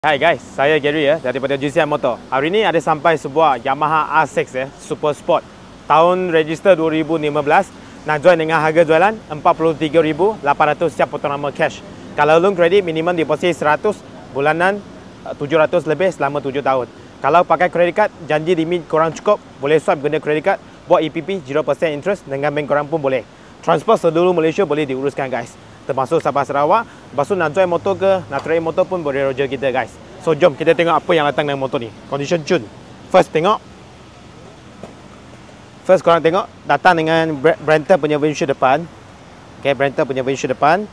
Hai guys, saya Gary ya daripada GCM Motor. Hari ini ada sampai sebuah Yamaha R6 ya, Super Sport. Tahun register 2015. Nak join dengan harga jualan 43,800 siap potong nama cash. Kalau loan kredit minimum deposit 100, bulanan 700 lebih selama 7 tahun. Kalau pakai credit card, janji limit korang cukup, boleh swipe guna credit card, buat EPP 0% interest dengan bank korang pun boleh. Transport seluruh Malaysia boleh diuruskan guys. Termasuk Sabah Sarawak. Lepas tu nak join motor ke, nak trade motor pun boleh roger kita guys. So jom kita tengok apa yang datang dengan motor ni. Condition tune. First korang tengok datang dengan Brenta punya windshield depan. Okay, Brenta punya windshield depan.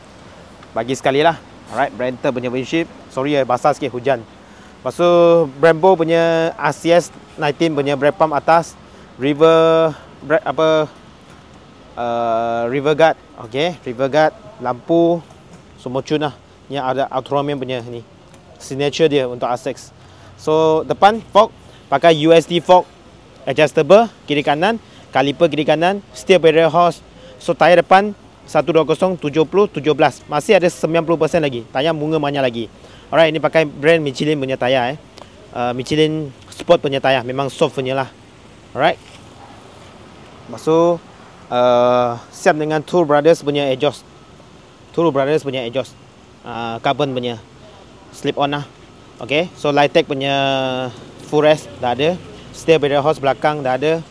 Bagi sekali lah. Alright, Brenta punya windshield. Sorry basah sikit hujan. Lepas tu Brembo punya RCS 19 punya brake pump atas. River guard. Okay, river guard. Lampu semua tune lah. Yang ada Ultraman punya ni signature dia untuk R6. So depan fog pakai USD fog adjustable kiri kanan, kaliper kiri kanan, steer barrier horse. So tayar depan 120 70 17. Masih ada 90% lagi. Tayar bunga banyak lagi. Alright, ini pakai brand Michelin punya tayar Michelin Sport punya tayar, memang soft punya lah. Alright. Masuk siap dengan Tool Brothers punya exhaust. Carbon punya slip on lah. Okay, so Lightech punya full rest dah ada. Steer barrier horse belakang dah ada.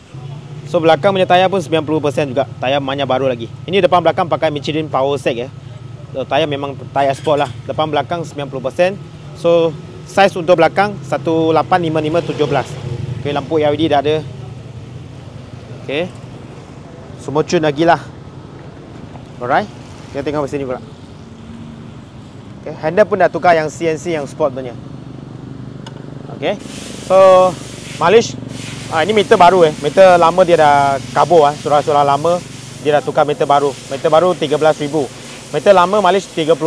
So belakang punya tayar pun 90% juga. Tayar banyak baru lagi. Ini depan belakang pakai Michelin Power Sec ya. So, tayar memang tayar sport lah. Depan belakang 90%. So size untuk belakang 1855 17. Okay, lampu LED dah ada. Okay, semua tune lagi lah. Alright, kita tengok sini pula. Okay, handle pun dah tukar yang CNC yang sport punya. Okay, so mileage ini meter baru meter lama dia dah kabur surah-surah lama dia dah tukar meter baru. Meter baru 13,000. Meter lama mileage 35.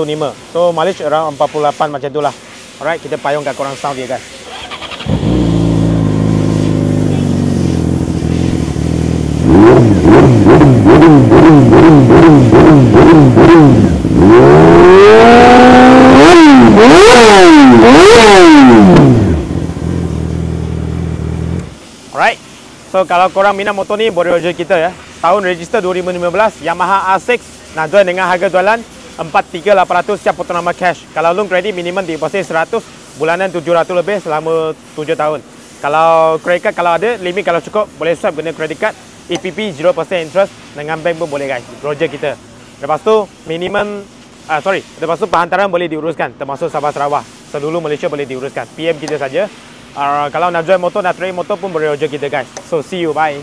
So mileage around 48 macam tu lah. Alright, kita payung kat korang sound dia guys. Alright, so kalau korang minat motor ni boleh roger kita ya. Tahun register 2015 Yamaha R6. Nak join dengan harga jualan 43,800 siap potong nama cash. Kalau loan kredit minimum deposit 100, bulanan 700 lebih selama 7 tahun. Kalau credit card kalau ada, limit kalau cukup boleh swipe guna credit card. EPP 0% interest dengan bank pun boleh guys. Roger kita. Lepas tu minimum lepas tu penghantaran boleh diuruskan termasuk Sabah Sarawak. Seluruh Malaysia boleh diuruskan. PM kita saja. Kalau nak join motor, nak trade motor pun boleh roger kita guys. So see you, bye.